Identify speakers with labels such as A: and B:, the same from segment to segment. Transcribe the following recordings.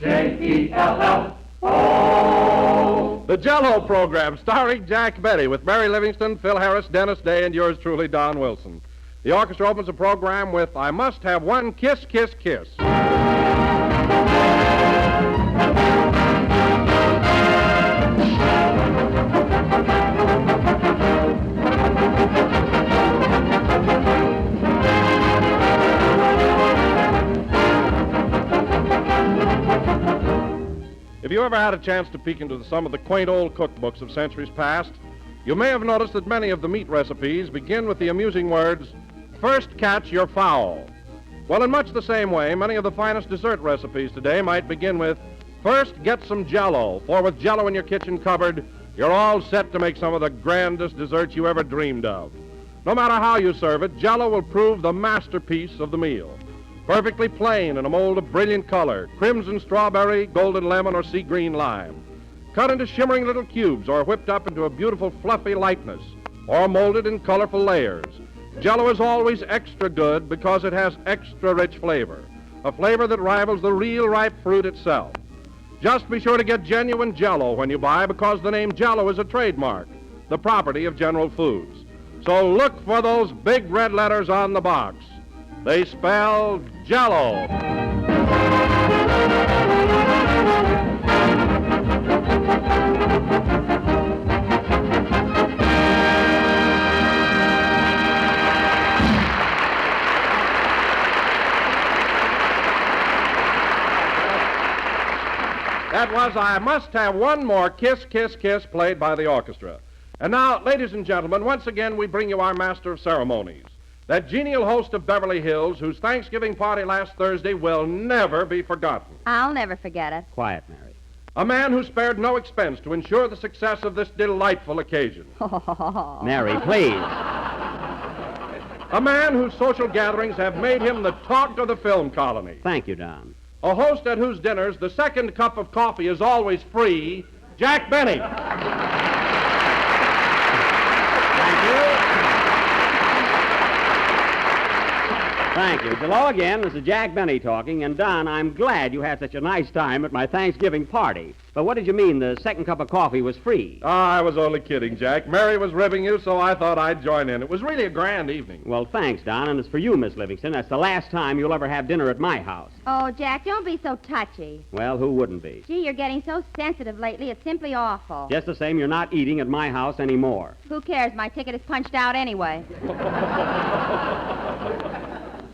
A: J-E-L-L-O. The Jell-O program, starring Jack Benny, with Mary Livingston, Phil Harris, Dennis Day, and yours truly, Don Wilson. The orchestra opens the program with I Must Have One Kiss, Kiss, Kiss. If you ever had a chance to peek into some of the quaint old cookbooks of centuries past, you may have noticed that many of the meat recipes begin with the amusing words, "First catch your fowl." Well, in much the same way, many of the finest dessert recipes today might begin with, "First get some Jell-O, for with Jell-O in your kitchen cupboard, you're all set to make some of the grandest desserts you ever dreamed of." No matter how you serve it, Jell-O will prove the masterpiece of the meal. Perfectly plain in a mold of brilliant color, crimson strawberry, golden lemon, or sea green lime. Cut into shimmering little cubes or whipped up into a beautiful fluffy lightness, or molded in colorful layers. Jell-O is always extra good because it has extra rich flavor, a flavor that rivals the real ripe fruit itself. Just be sure to get genuine Jell-O when you buy, because the name Jell-O is a trademark, the property of General Foods. So look for those big red letters on the box. They spell Jell-O. That was I Must Have One More Kiss, Kiss, Kiss, played by the orchestra. And now, ladies and gentlemen, once again we bring you our master of ceremonies, that genial host of Beverly Hills, whose Thanksgiving party last Thursday will never be forgotten.
B: I'll never forget it.
C: Quiet, Mary.
A: A man who spared no expense to ensure the success of this delightful occasion.
C: Mary, please.
A: A man whose social gatherings have made him the talk of the film colony.
C: Thank you, Don.
A: A host at whose dinners the second cup of coffee is always free, Jack Benny.
C: Thank you. Hello again. This is Jack Benny talking. And, Don, I'm glad you had such a nice time at my Thanksgiving party. But what did you mean the second cup of coffee was free?
A: I was only kidding, Jack. Mary was ribbing you, so I thought I'd join in. It was really a grand evening.
C: Well, thanks, Don. And it's for you, Miss Livingston. That's the last time you'll ever have dinner at my house.
B: Oh, Jack, don't be so touchy.
C: Well, who wouldn't be?
B: Gee, you're getting so sensitive lately. It's simply awful.
C: Just the same, you're not eating at my house anymore.
B: Who cares? My ticket is punched out anyway.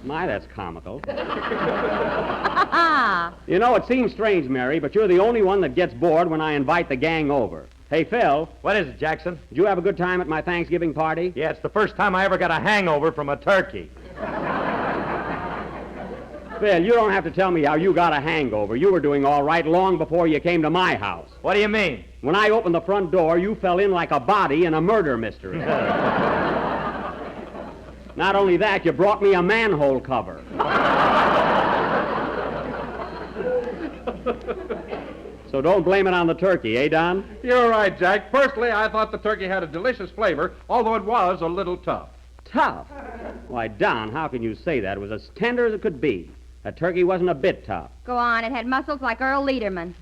C: My, that's comical. You know, it seems strange, Mary, but you're the only one that gets bored when I invite the gang over. Hey, Phil.
D: What is it, Jackson?
C: Did you have a good time at my Thanksgiving party?
D: Yeah, it's the first time I ever got a hangover from a turkey.
C: Phil, you don't have to tell me how you got a hangover. You were doing all right long before you came to my house.
D: What do you mean?
C: When I opened the front door, you fell in like a body in a murder mystery. Not only that, you brought me a manhole cover. So don't blame it on the turkey, eh, Don?
A: You're right, Jack. Personally, I thought the turkey had a delicious flavor, although it was a little tough.
C: Tough? Why, Don, how can you say that? It was as tender as it could be. That turkey wasn't a bit tough.
B: Go on, it had muscles like Earl Lederman.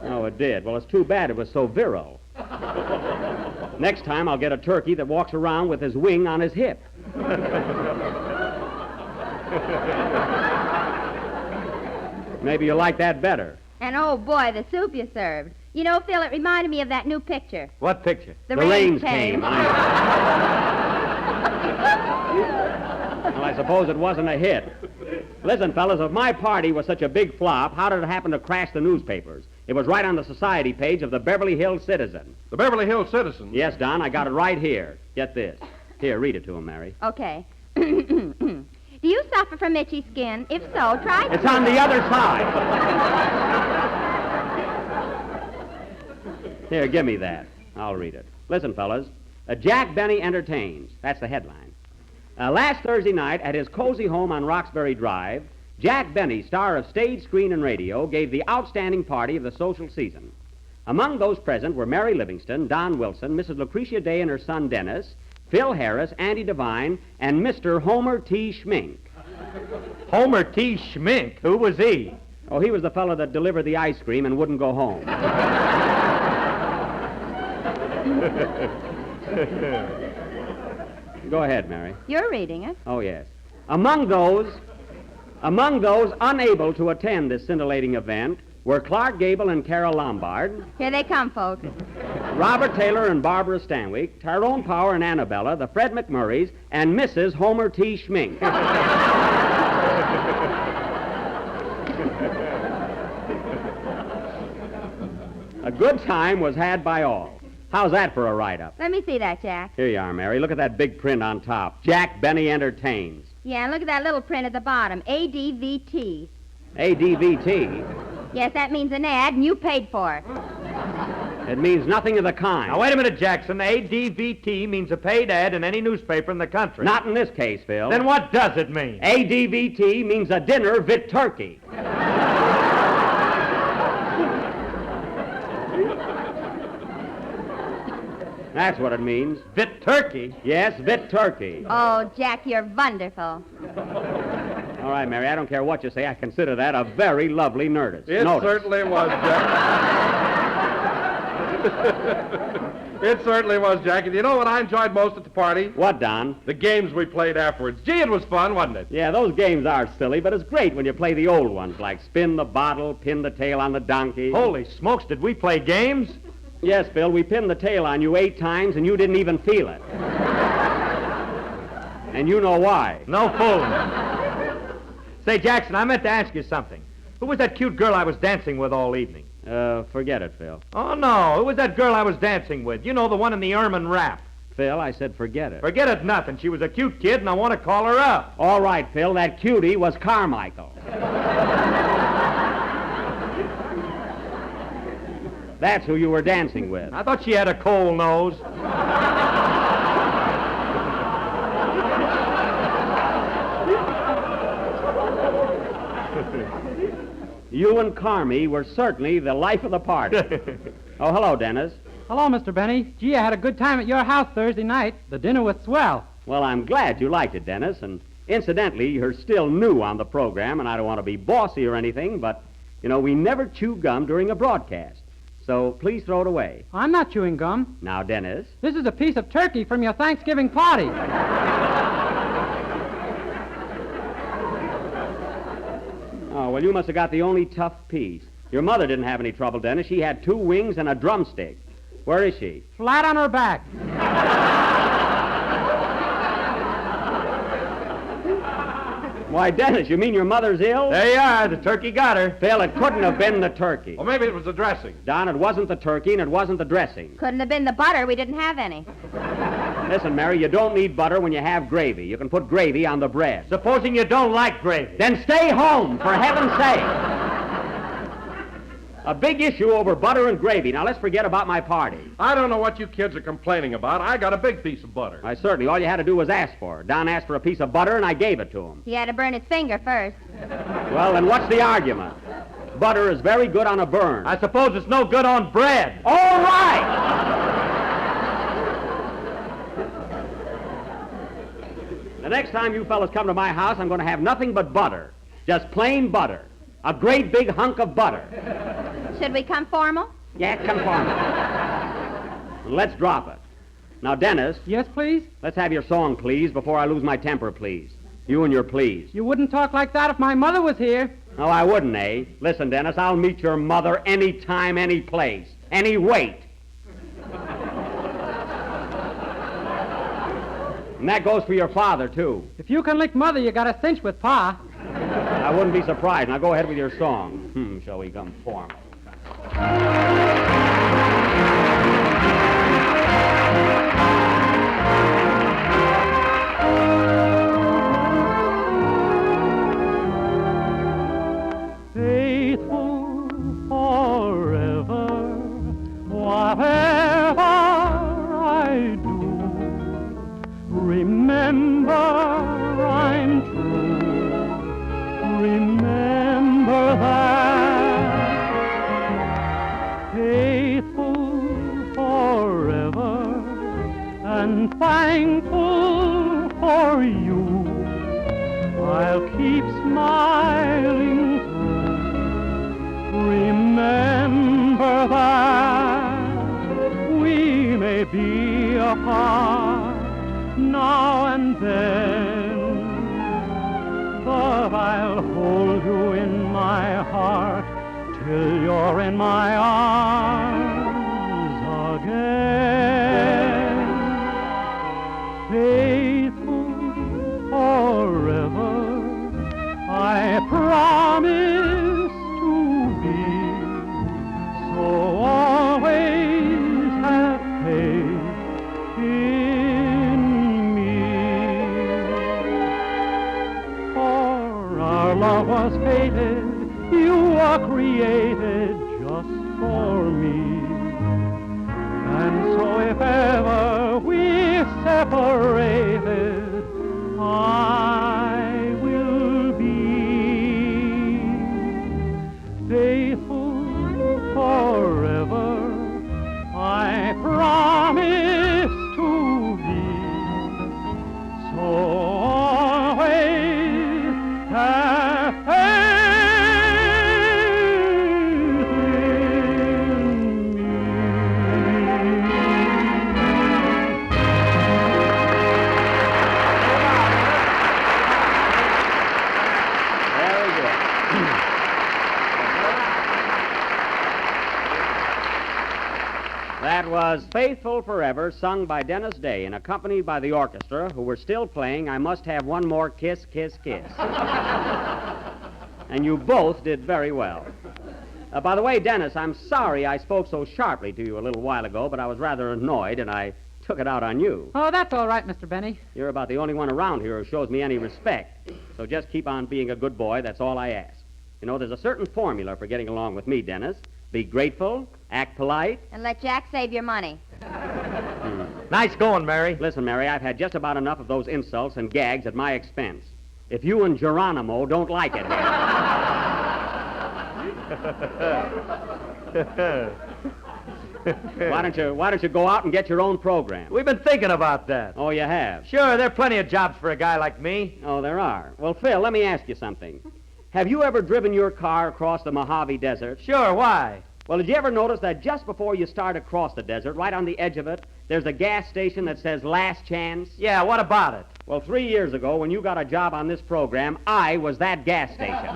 C: Oh, it did. Well, it's too bad it was so virile. Next time, I'll get a turkey that walks around with his wing on his hip. Maybe you'll like that better.
B: And, oh, boy, the soup you served. You know, Phil, it reminded me of that new picture.
D: What picture?
B: The
C: rains
B: came.
C: Well, I suppose it wasn't a hit. Listen, fellas, if my party was such a big flop, how did it happen to crash the newspapers? It was right on the society page of the Beverly Hills Citizen.
A: The Beverly Hills Citizen?
C: Yes, Don, I got it right here. Get this. Here, read it to him, Mary.
B: Okay. Do you suffer from itchy skin? If so, try...
C: It's on the other side. Here, give me that. I'll read it. Listen, fellas. Jack Benny entertains. That's the headline. Last Thursday night at his cozy home on Roxbury Drive, Jack Benny, star of stage, screen, and radio, gave the outstanding party of the social season. Among those present were Mary Livingston, Don Wilson, Mrs. Lucretia Day and her son Dennis, Phil Harris, Andy Devine, and Mr. Homer T. Schmink.
D: Homer T. Schmink? Who was he?
C: Oh, he was the fellow that delivered the ice cream and wouldn't go home. Go ahead, Mary.
B: You're reading it.
C: Oh, yes. Among those unable to attend this scintillating event were Clark Gable and Carol Lombard,
B: Here they come, folks.
C: Robert Taylor and Barbara Stanwyck, Tyrone Power and Annabella, the Fred McMurrays, and Mrs. Homer T. Schmink. A good time was had by all. How's that for a write-up?
B: Let me see that, Jack.
C: Here you are, Mary. Look at that big print on top. Jack Benny Entertains.
B: Yeah, and look at that little print at the bottom. ADVT.
C: ADVT.
B: Yes, that means an ad, and you paid for it.
C: It means nothing of the kind.
D: Now, wait a minute, Jackson. ADVT means a paid ad in any newspaper in the country.
C: Not in this case, Phil.
D: Then what does it mean?
C: ADVT means a dinner vit turkey. That's what it means.
D: Vit turkey?
C: Yes, vit turkey.
B: Oh, Jack, you're wonderful.
C: All right, Mary, I don't care what you say. I consider that a very lovely notice.
A: It certainly was, Jack. It certainly was, Jack. And you know what I enjoyed most at the party?
C: What, Don?
A: The games we played afterwards. Gee, it was fun, wasn't it?
C: Yeah, those games are silly, but it's great when you play the old ones, like spin the bottle, pin the tail on the donkey.
D: Holy smokes, did we play games?
C: Yes, Bill, we pinned the tail on you 8 times, and you didn't even feel it. And you know why.
D: No fooling. Say, Jackson, I meant to ask you something. Who was that cute girl I was dancing with all evening?
C: Forget it, Phil.
D: Oh, no. Who was that girl I was dancing with? You know, the one in the ermine wrap.
C: Phil, I said forget it.
D: Forget it nothing. She was a cute kid, and I want to call her up.
C: All right, Phil, that cutie was Carmichael. That's who you were dancing with.
D: I thought she had a cold nose.
C: You and Carmy were certainly the life of the party. Oh, hello, Dennis.
E: Hello, Mr. Benny. Gee, I had a good time at your house Thursday night. The dinner was swell.
C: Well, I'm glad you liked it, Dennis. And incidentally, you're still new on the program, and I don't want to be bossy or anything, but, you know, we never chew gum during a broadcast. So please throw it away.
E: I'm not chewing gum.
C: Now, Dennis.
E: This is a piece of turkey from your Thanksgiving party.
C: Oh, well, you must have got the only tough piece. Your mother didn't have any trouble, Dennis. She had 2 wings and a drumstick. Where is she?
E: Flat on her back.
C: Why, Dennis, you mean your mother's ill?
D: There you are. The turkey got her.
C: Phil, it couldn't have been the turkey.
A: Or maybe it was the dressing.
C: Don, it wasn't the turkey and it wasn't the dressing.
B: Couldn't have been the butter. We didn't have any.
C: Listen, Mary, you don't need butter when you have gravy. You can put gravy on the bread.
D: Supposing you don't like gravy.
C: Then stay home, for heaven's sake. A big issue over butter and gravy. Now, let's forget about my party.
A: I don't know what you kids are complaining about. I got a big piece of butter.
C: Why, certainly. All you had to do was ask for it. Don asked for a piece of butter, and I gave it to him.
B: He had to burn his finger first.
C: Well, then what's the argument? Butter is very good on a burn.
D: I suppose it's no good on bread.
C: All right! The next time you fellas come to my house, I'm going to have nothing but butter. Just plain butter. A great big hunk of butter.
B: Should we come formal?
C: Yeah, come forward. Let's drop it. Now, Dennis.
E: Yes, please?
C: Let's have your song, please, before I lose my temper, please. You and your please.
E: You wouldn't talk like that if my mother was here.
C: No, I wouldn't, eh? Listen, Dennis, I'll meet your mother any time, any place, any weight. And that goes for your father, too.
E: If you can lick Mother, you got a cinch with Pa.
C: I wouldn't be surprised. Now go ahead with your song. Shall we come formal?
E: Faithful forever, whatever I do, remember I'm true. Remember that. now and then. But I'll hold you in my heart till you're in my arms again. Faithful forever, I promise to be. So always have faith in me. For our love was fated, you were created just for me. And so if ever we're separated, I will be faithful forever. I promise to be. So always have faith in me.
C: Very good. That was Faithful Forever, sung by Dennis Day and accompanied by the orchestra, who were still playing I Must Have One More Kiss, Kiss, Kiss. And you both did very well. By the way, Dennis, I'm sorry I spoke so sharply to you a little while ago, but I was rather annoyed and I took it out on you.
E: Oh, that's all right, Mr. Benny.
C: You're about the only one around here who shows me any respect. So just keep on being a good boy, that's all I ask. You know, there's a certain formula for getting along with me, Dennis. Be grateful, act polite.
B: And let Jack save your money.
D: Nice going, Mary.
C: Listen, Mary, I've had just about enough of those insults and gags at my expense. If you and Geronimo don't like it here, why don't you go out and get your own program?
D: We've been thinking about that.
C: Oh, you have?
D: Sure, there are plenty of jobs for a guy like me.
C: Oh, there are. Well, Phil, let me ask you something. Have you ever driven your car across the Mojave Desert?
D: Sure, why?
C: Well, did you ever notice that just before you start across the desert, right on the edge of it, there's a gas station that says Last Chance?
D: Yeah, what about it?
C: Well, 3 years ago, when you got a job on this program, I was that gas station.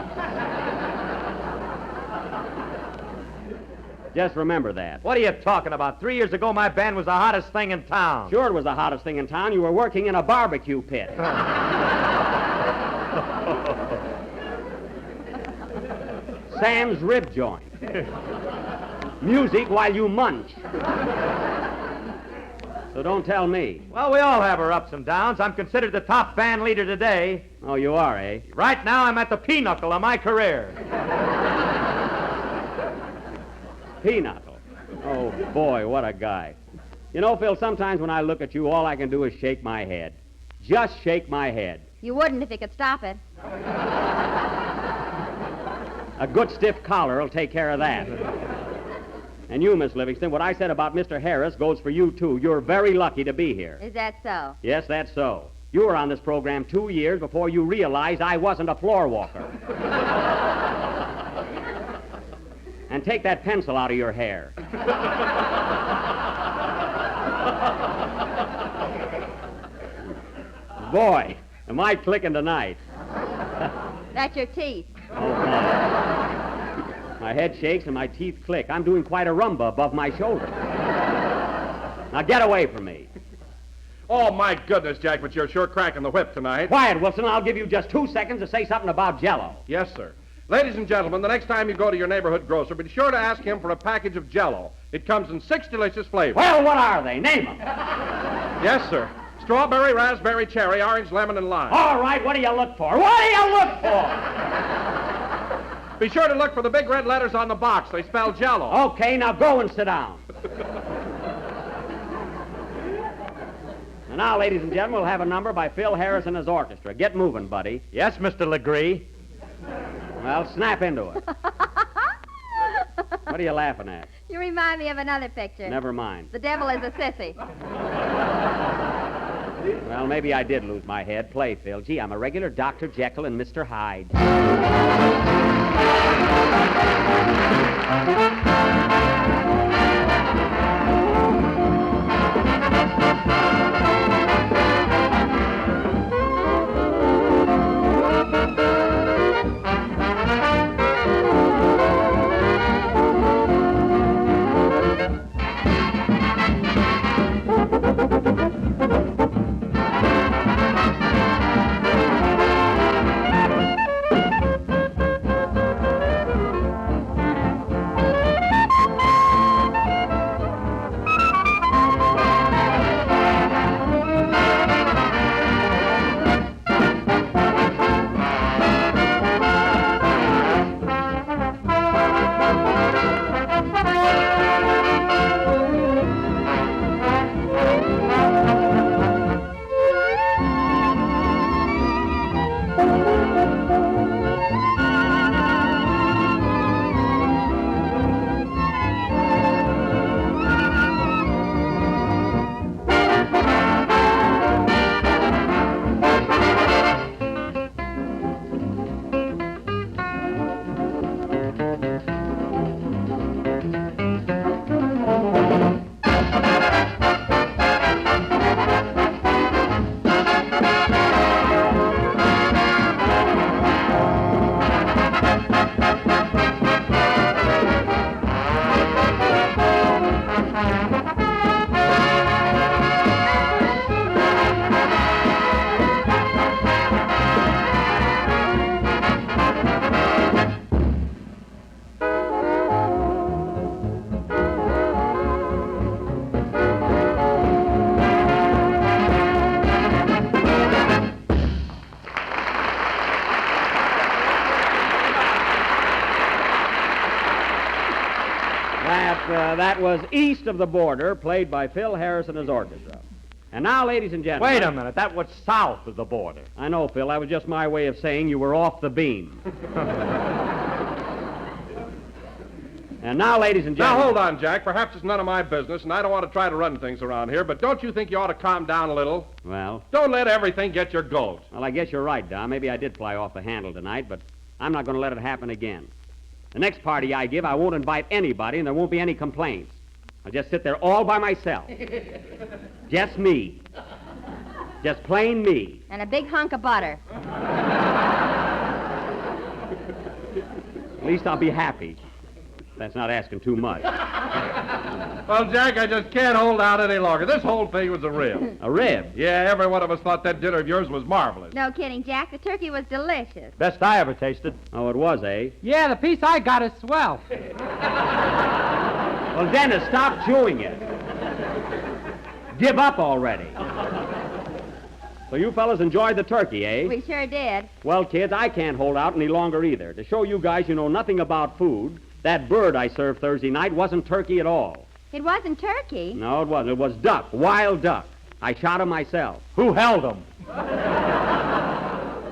C: Just remember that.
D: What are you talking about? 3 years ago, my band was the hottest thing in town.
C: Sure it was the hottest thing in town. You were working in a barbecue pit. Sam's rib joint. Music while you munch. So don't tell me.
D: Well, we all have our ups and downs. I'm considered the top band leader today.
C: Oh, you are, eh?
D: Right now, I'm at the pinnacle of my career.
C: Pinochle. Oh, boy, what a guy. You know, Phil, sometimes when I look at you, all I can do is shake my head. Just shake my head.
B: You wouldn't if you could stop it.
C: A good stiff collar will take care of that. And you, Miss Livingston, what I said about Mr. Harris goes for you, too. You're very lucky to be here.
B: Is that so?
C: Yes, that's so. You were on this program 2 years before you realized I wasn't a floor walker. And take that pencil out of your hair. Boy, am I clicking tonight.
B: That's your teeth.
C: Oh, my head shakes and my teeth click. I'm doing quite a rumba above my shoulder. Now get away from me.
A: Oh, my goodness, Jack, but you're sure cracking the whip tonight.
C: Quiet, Wilson. I'll give you just 2 seconds to say something about Jell-O.
A: Yes, sir. Ladies and gentlemen, the next time you go to your neighborhood grocer, be sure to ask him for a package of Jell-O. It comes in 6 delicious flavors.
C: Well, what are they? Name them.
A: Yes, sir. Strawberry, raspberry, cherry, orange, lemon, and lime.
C: All right, what do you look for? What do you look for?
A: Be sure to look for the big red letters on the box. They spell Jell-O.
C: Okay, now go and sit down. And now, ladies and gentlemen, we'll have a number by Phil Harris and his orchestra. Get moving, buddy.
D: Yes, Mr. Legree.
C: Well, snap into it. What are you laughing at?
B: You remind me of another picture.
C: Never mind.
B: The devil is a sissy.
C: Well, maybe I did lose my head. Play, Phil. Gee, I'm a regular Dr. Jekyll and Mr. Hyde. That was East of the Border, played by Phil Harris and his orchestra. And now, ladies and gentlemen...
D: Wait a minute. That was south of the border.
C: I know, Phil. That was just my way of saying you were off the beam. And now, ladies and
A: Now,
C: gentlemen...
A: hold on, Jack. Perhaps it's none of my business, and I don't want to try to run things around here, but don't you think you ought to calm down a little?
C: Well,
A: Don't let everything get your goat.
C: I guess you're right, Don. Maybe I did fly off the handle tonight, but I'm not going to let it happen again. The next party I give, I won't invite anybody, and there won't be any complaints. I'll just sit there all by myself. Just me. Just plain me.
B: And a big hunk of butter.
C: At least I'll be happy. That's not asking too much.
A: Well, Jack, I just can't hold out any longer. This whole thing was a rib.
C: A rib?
A: Yeah, every one of us thought that dinner of yours was marvelous.
B: No kidding, Jack. The turkey was delicious.
D: Best I ever tasted.
C: Oh, it was, eh?
E: Yeah, the piece I got is swell.
C: Well, Dennis, stop chewing it. Give up already. So you fellas enjoyed the turkey, eh?
B: We sure did.
C: Well, kids, I can't hold out any longer either. To show you guys you know nothing about food, that bird I served Thursday night wasn't turkey at all.
B: It wasn't turkey.
C: No, it wasn't. It was duck, wild duck. I shot him myself.
D: Who held him?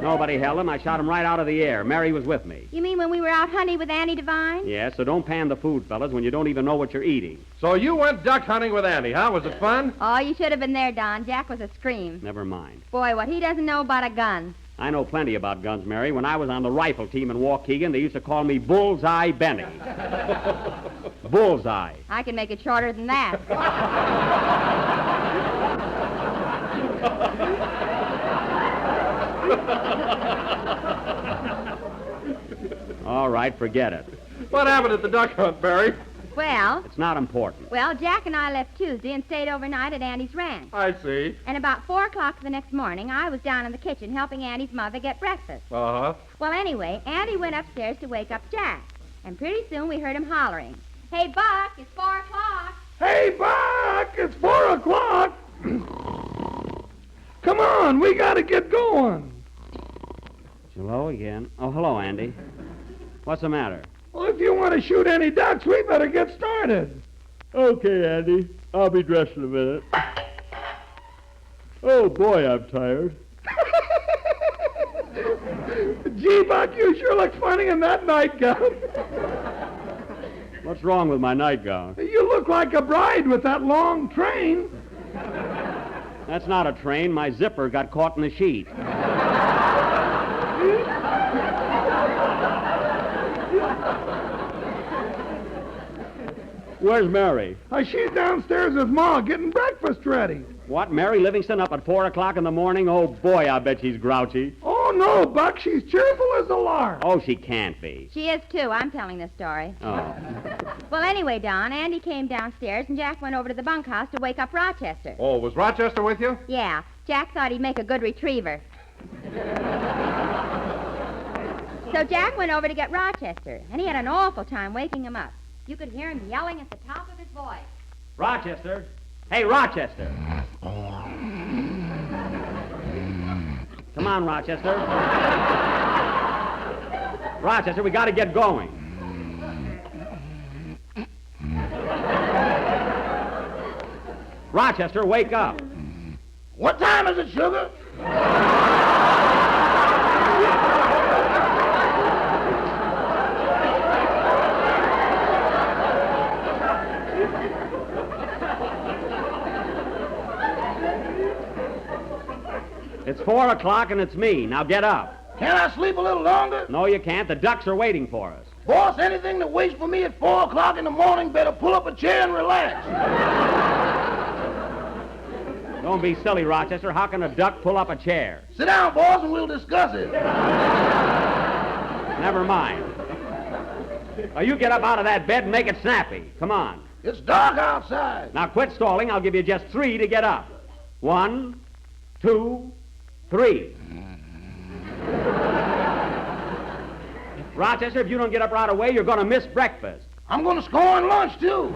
C: Nobody held him. I shot him right out of the air. Mary was with me.
B: You mean when we were out hunting with Annie Devine?
C: Yeah, so don't pan the food, fellas, when you don't even know what you're eating.
A: So you went duck hunting with Andy, huh? Was it fun?
B: Oh, you should have been there, Don. Jack was a scream.
C: Never mind.
B: Boy, what he doesn't know about a gun.
C: I know plenty about guns, Mary. When I was on the rifle team in Waukegan, they used to call me Bullseye Benny. Bullseye.
B: I can make it shorter than that.
C: All right, forget it.
A: What happened at the duck hunt, Barry?
B: Well,
C: It's not important.
B: Jack and I left Tuesday and stayed overnight at Andy's ranch.
A: I see.
B: And about 4 o'clock the next morning, I was down in the kitchen helping Andy's mother get breakfast.
A: Uh-huh.
B: Well, anyway, Andy went upstairs to wake up Jack. And pretty soon we heard him hollering, "Hey, Buck, it's 4 o'clock."
F: Hey, Buck, it's 4 o'clock. Come on, we gotta get going.
C: Hello again. Oh, hello, Andy. What's the matter?
F: Well, if you want to shoot any ducks, we better get started.
G: Okay, Andy. I'll be dressed in a minute. Oh, boy, I'm tired.
F: Gee, Buck, you sure look funny in that nightgown.
C: What's wrong with my nightgown?
F: You look like a bride with that long train.
C: That's not a train. My zipper got caught in the sheet. Where's Mary?
F: She's downstairs with Ma getting breakfast ready.
C: What, Mary Livingston up at 4 o'clock in the morning? Oh, boy, I bet she's grouchy.
F: Oh, no, Buck, she's cheerful as a lark.
C: Oh, she can't be.
B: She is, too. I'm telling the story.
C: Oh.
B: Well, anyway, Don, Andy came downstairs and Jack went over to the bunkhouse to wake up Rochester.
A: Oh, was Rochester with you?
B: Yeah, Jack thought he'd make a good retriever. So Jack went over to get Rochester, and he had an awful time waking him up. You could hear him yelling at the top of his voice.
C: Rochester. Hey, Rochester. Come on, Rochester. Rochester, we got to get going. Rochester, wake up.
F: What time is it, sugar?
C: It's 4 o'clock and it's me. Now get up.
F: Can't I sleep a little longer?
C: No, you can't. The ducks are waiting for us.
F: Boss, anything that waits for me at 4 o'clock in the morning better pull up a chair and relax.
C: Don't be silly, Rochester. How can a duck pull up a chair?
F: Sit down, boss, and we'll discuss it.
C: Never mind. Now, you get up out of that bed and make it snappy. Come on.
F: It's dark outside.
C: Now, quit stalling. I'll give you just 3 to get up. 1, 2, 3. Rochester, if you don't get up right away, you're going to miss breakfast.
F: I'm going to score on lunch, too.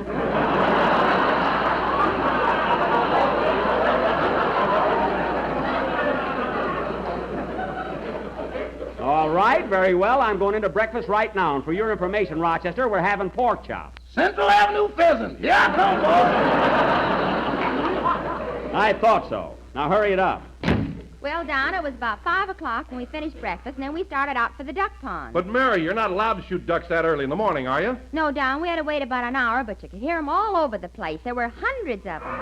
C: All right, very well. I'm going into breakfast right now. And for your information, Rochester, we're having pork chops.
F: Central Avenue pheasant. Here I come, boss.
C: I thought so. Now hurry it up.
B: Well, Don, it was about 5 o'clock when we finished breakfast, and then we started out for the duck pond.
A: But, Mary, you're not allowed to shoot ducks that early in the morning, are you?
B: No, Don, we had to wait about an hour, but you could hear them all over the place. There were hundreds of them.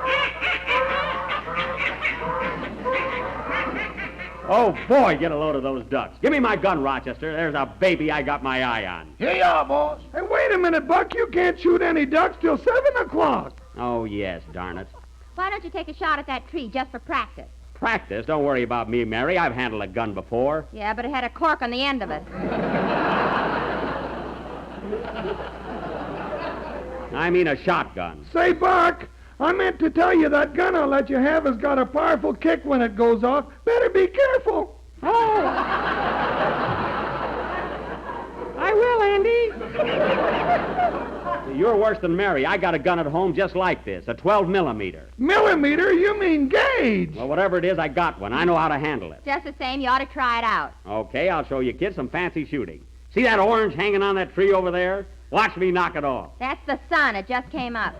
C: Oh, boy, get a load of those ducks. Give me my gun, Rochester. There's a baby I got my eye on.
F: Here you are, boss. Hey, wait a minute, Buck. You can't shoot any ducks till 7 o'clock.
C: Oh, yes, darn it.
B: Why don't you take a shot at that tree just for practice?
C: Practice? Don't worry about me, Mary. I've handled a gun before.
B: Yeah, but it had a cork on the end of it.
C: I mean a shotgun.
F: Say, Buck, I meant to tell you that gun I'll let you have has got a powerful kick when it goes off. Better be careful.
C: Oh! I will, Andy. You're worse than Mary. I got a gun at home just like this, a 12 millimeter.
F: Millimeter? You mean gauge.
C: Well, whatever it is, I got one. I know how to handle it.
B: Just the same, you ought to try it out.
C: Okay, I'll show you kids some fancy shooting. See that orange hanging on that tree over there? Watch me knock it off.
B: That's the sun. It just came up.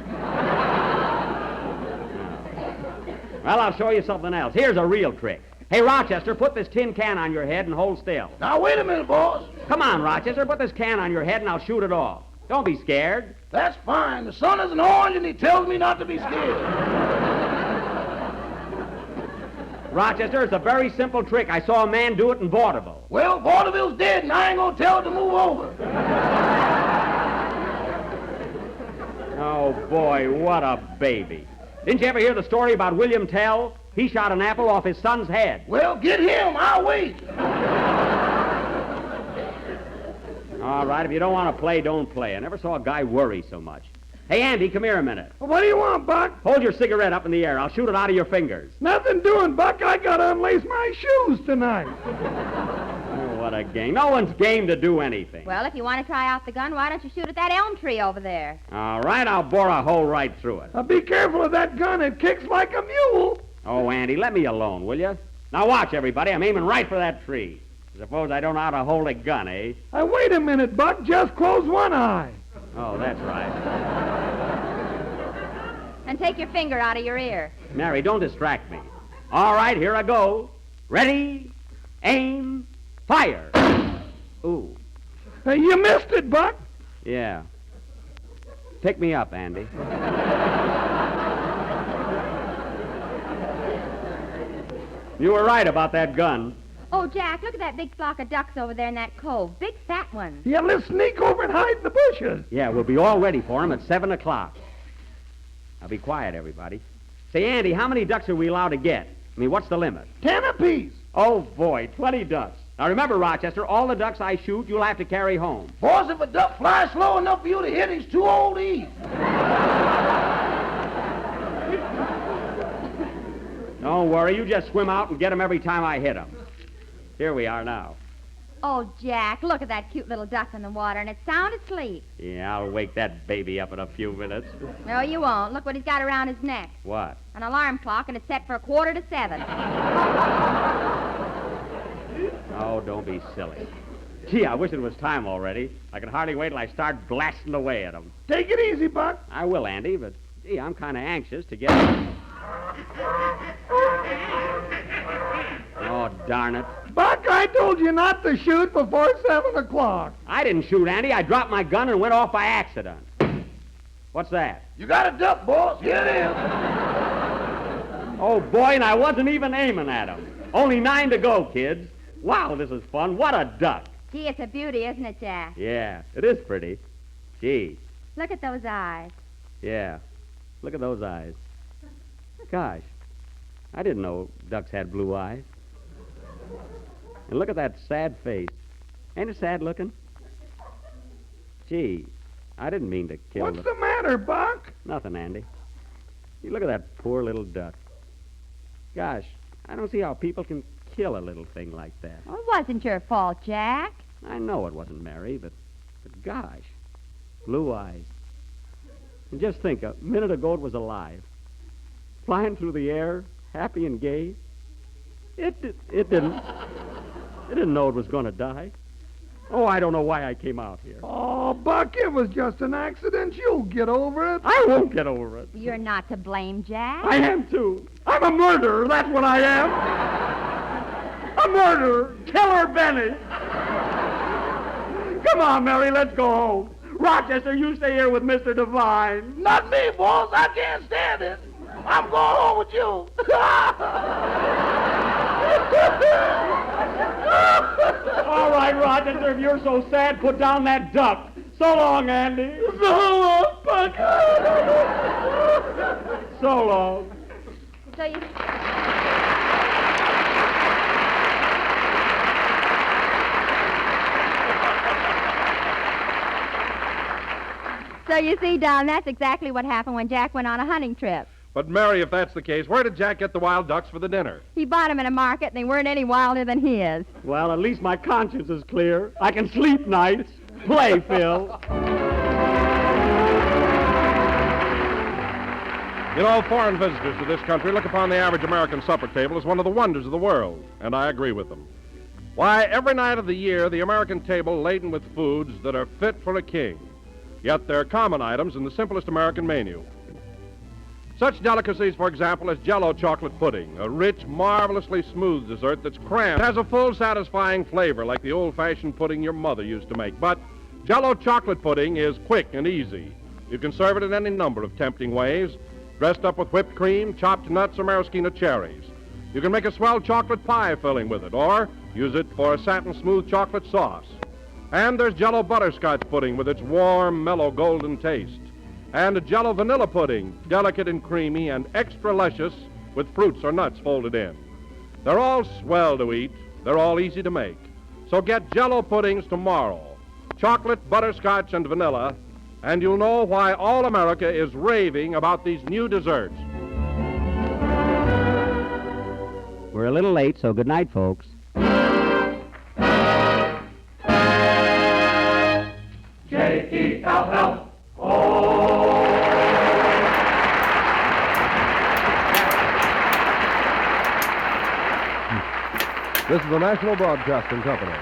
C: Well, I'll show you something else. Here's a real trick. Hey, Rochester, put this tin can on your head and hold still.
F: Now, wait a minute, boss.
C: Come on, Rochester, put this can on your head and I'll shoot it off. Don't be scared.
F: That's fine. The sun isn't orange and he tells me not to be scared.
C: Rochester, it's a very simple trick. I saw a man do it in vaudeville.
F: Well, vaudeville's dead and I ain't gonna tell it to move over.
C: Oh, boy, what a baby. Didn't you ever hear the story about William Tell? He shot an apple off his son's head.
F: Well, get him. I'll wait.
C: All right, if you don't want to play, don't play. I never saw a guy worry so much. Hey, Andy, come here a minute.
F: What do you want, Buck?
C: Hold your cigarette up in the air. I'll shoot it out of your fingers.
F: Nothing doing, Buck. I gotta unlace my shoes tonight.
C: Oh, what a game. No one's game to do anything.
B: Well, if you want to try out the gun, why don't you shoot at that elm tree over there?
C: All right, I'll bore a hole right through it.
F: Now, be careful of that gun. It kicks like a mule.
C: Oh, Andy, let me alone, will you? Now watch, everybody. I'm aiming right for that tree. Suppose I don't know how to hold a gun, eh?
F: Wait a minute, Buck. Just close one eye.
C: Oh, that's right.
B: And take your finger out of your ear.
C: Mary, don't distract me. All right, here I go. Ready, aim, fire. Ooh,
F: You missed it, Buck.
C: yeah. Pick me up, Andy. You were right about that gun.
B: Oh, Jack, look at that big flock of ducks over there in that cove. Big fat ones.
F: Yeah, let's sneak over and hide in the bushes.
C: Yeah, we'll be all ready for him at 7 o'clock. Now be quiet, everybody. Say, Andy, how many ducks are we allowed to get? I mean, what's the limit?
F: 10 apiece.
C: Oh, boy, 20 ducks. Now remember, Rochester, all the ducks I shoot, you'll have to carry home.
F: Boss, if a duck flies slow enough for you to hit, he's too old to eat.
C: Don't worry, you just swim out and get them every time I hit them. Here we are now.
B: Oh, Jack, look at that cute little duck in the water, and it's sound asleep.
C: Yeah, I'll wake that baby up in a few minutes.
B: No, you won't. Look what he's got around his neck.
C: What?
B: An alarm clock, and it's set for 7:15.
C: Oh, don't be silly. Gee, I wish it was time already. I can hardly wait till I start blasting away at them.
F: Take it easy, Buck.
C: I will, Andy, but, gee, I'm kind of anxious to get... Oh, darn it.
F: Buck, I told you not to shoot before 7 o'clock.
C: I didn't shoot, Andy. I dropped my gun and went off by accident. What's that?
F: You got a duck, boss. Here it is.
C: Oh, boy, and I wasn't even aiming at him. Only 9 to go, kids. Wow, this is fun. What a duck.
B: Gee, it's a beauty, isn't it, Jack?
C: Yeah, it is pretty. Gee,
B: Look at those eyes.
C: yeah. Look at those eyes. Gosh, I didn't know ducks had blue eyes. And look at that sad face. Ain't it sad looking? Gee, I didn't mean to kill
F: What's the matter, Buck?
C: Nothing, Andy. You look at that poor little duck. Gosh, I don't see how people can kill a little thing like that.
B: Oh, it wasn't your fault, Jack.
C: I know it wasn't Mary, but gosh, blue eyes. And just think, a minute ago it was alive, flying through the air, happy and gay. It didn't know it was going to die. Oh, I don't know why I came out here.
F: Oh, Buck, it was just an accident. You'll get over it.
C: I won't get over it.
B: You're not to blame, Jack.
C: I am, too. I'm a murderer. That's what I am. A murderer. Killer Benny. Come on, Mary, let's go home. Rochester, you stay here with Mr. Devine.
F: Not me, boss. I can't stand it. I'm going home with you.
C: All right, Rochester, if you're so sad, put down that duck. So long, Andy.
F: So long, Buck.
C: So long.
B: So you... So you see, Don, that's exactly what happened when Jack went on a hunting trip.
A: But, Mary, if that's the case, where did Jack get the wild ducks for the dinner?
B: He bought them in a market, and they weren't any wilder than he is.
C: Well, at least my conscience is clear. I can sleep nights. Play, Phil.
A: You know, foreign visitors to this country look upon the average American supper table as one of the wonders of the world, and I agree with them. Why, every night of the year, the American table laden with foods that are fit for a king. Yet they're common items in the simplest American menu. Such delicacies, for example, as Jell-O chocolate pudding, a rich, marvelously smooth dessert that's cramped. It has a full, satisfying flavor like the old-fashioned pudding your mother used to make. But Jell-O chocolate pudding is quick and easy. You can serve it in any number of tempting ways, dressed up with whipped cream, chopped nuts, or maraschino cherries. You can make a swell chocolate pie filling with it, or use it for a satin-smooth chocolate sauce. And there's Jell-O butterscotch pudding with its warm, mellow, golden taste. And a Jell-O vanilla pudding, delicate and creamy and extra luscious with fruits or nuts folded in. They're all swell to eat. They're all easy to make. So get Jell-O puddings tomorrow. Chocolate, butterscotch, and vanilla. And you'll know why all America is raving about these new desserts.
C: We're a little late, so good night, folks.
A: This is the National Broadcasting Company.